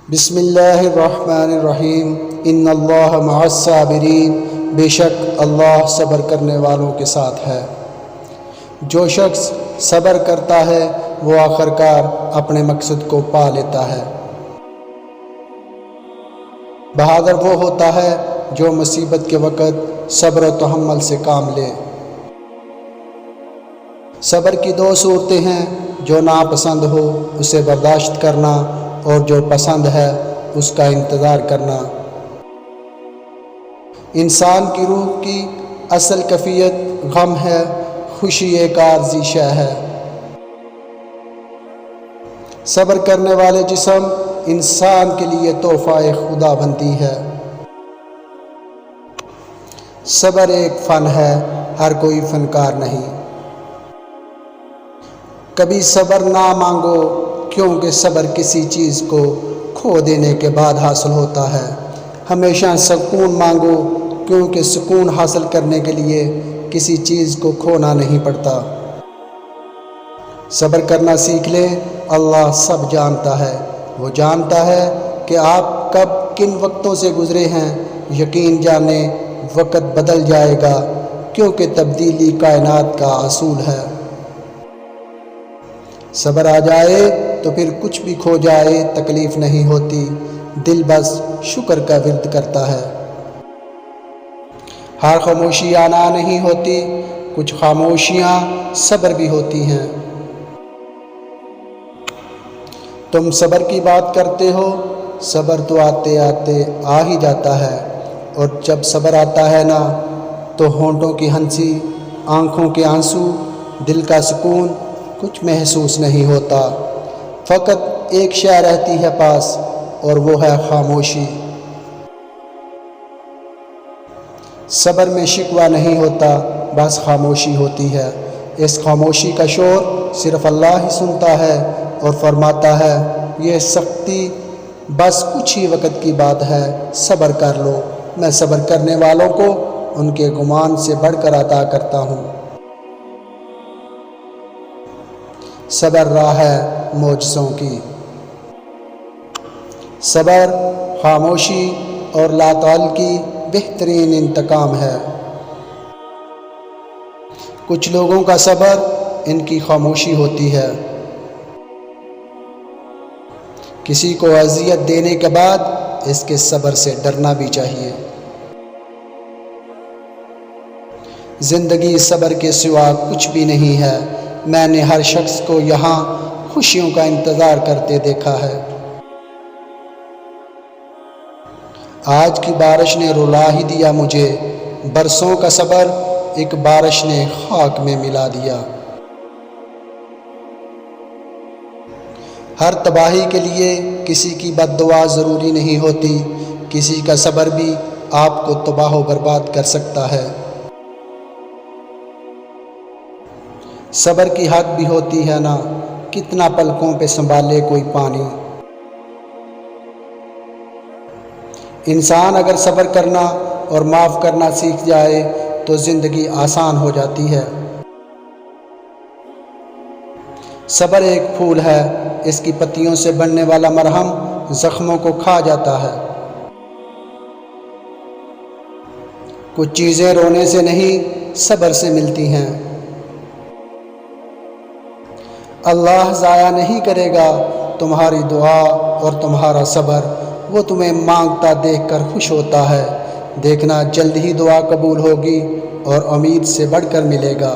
بسم اللہ الرحمن الرحیم ان اللہ مع الصابرین، بے شک اللہ صبر کرنے والوں کے ساتھ ہے۔ جو شخص صبر کرتا ہے وہ آخرکار اپنے مقصد کو پا لیتا ہے۔ بہادر وہ ہوتا ہے جو مصیبت کے وقت صبر و تحمل سے کام لے۔ صبر کی دو صورتیں ہیں، جو ناپسند ہو اسے برداشت کرنا اور جو پسند ہے اس کا انتظار کرنا۔ انسان کی روح کی اصل کیفیت غم ہے، خوشی ایک عارضی شے ہے۔ صبر کرنے والے جسم انسان کے لیے تحفہ خدا بنتی ہے۔ صبر ایک فن ہے، ہر کوئی فنکار نہیں۔ کبھی صبر نہ مانگو، کیونکہ صبر کسی چیز کو کھو دینے کے بعد حاصل ہوتا ہے۔ ہمیشہ سکون مانگو، کیونکہ سکون حاصل کرنے کے لیے کسی چیز کو کھونا نہیں پڑتا۔ صبر کرنا سیکھ لیں، اللہ سب جانتا ہے۔ وہ جانتا ہے کہ آپ کب کن وقتوں سے گزرے ہیں۔ یقین جانیں وقت بدل جائے گا، کیونکہ تبدیلی کائنات کا اصول ہے۔ صبر آ جائے تو پھر کچھ بھی کھو جائے تکلیف نہیں ہوتی، دل بس شکر کا ورد کرتا ہے۔ ہر خاموشی آنا نہیں ہوتی، کچھ خاموشیاں صبر بھی ہوتی ہیں۔ تم صبر کی بات کرتے ہو، صبر تو آتے آتے آ ہی جاتا ہے، اور جب صبر آتا ہے نا تو ہونٹوں کی ہنسی، آنکھوں کے آنسو، دل کا سکون کچھ محسوس نہیں ہوتا۔ فقط ایک شے رہتی ہے پاس، اور وہ ہے خاموشی۔ صبر میں شکوہ نہیں ہوتا، بس خاموشی ہوتی ہے۔ اس خاموشی کا شور صرف اللہ ہی سنتا ہے اور فرماتا ہے، یہ سختی بس کچھ ہی وقت کی بات ہے، صبر کر لو، میں صبر کرنے والوں کو ان کے گمان سے بڑھ کر عطا کرتا ہوں۔ صبر راہ ہے معجزوں کی۔ صبر خاموشی اور لا تعال کی بہترین انتقام ہے۔ کچھ لوگوں کا صبر ان کی خاموشی ہوتی ہے۔ کسی کو اذیت دینے کے بعد اس کے صبر سے ڈرنا بھی چاہیے۔ زندگی صبر کے سوا کچھ بھی نہیں ہے۔ میں نے ہر شخص کو یہاں خوشیوں کا انتظار کرتے دیکھا ہے۔ آج کی بارش نے رلا ہی دیا مجھے، برسوں کا صبر ایک بارش نے خاک میں ملا دیا۔ ہر تباہی کے لیے کسی کی بد دعا ضروری نہیں ہوتی، کسی کا صبر بھی آپ کو تباہ و برباد کر سکتا ہے۔ صبر کی حد بھی ہوتی ہے نا، کتنا پلکوں پہ سنبھالے کوئی پانی۔ انسان اگر صبر کرنا اور معاف کرنا سیکھ جائے تو زندگی آسان ہو جاتی ہے۔ صبر ایک پھول ہے، اس کی پتیوں سے بننے والا مرہم زخموں کو کھا جاتا ہے۔ کچھ چیزیں رونے سے نہیں، صبر سے ملتی ہیں۔ اللہ ضائع نہیں کرے گا تمہاری دعا اور تمہارا صبر، وہ تمہیں مانگتا دیکھ کر خوش ہوتا ہے۔ دیکھنا جلد ہی دعا قبول ہوگی اور امید سے بڑھ کر ملے گا۔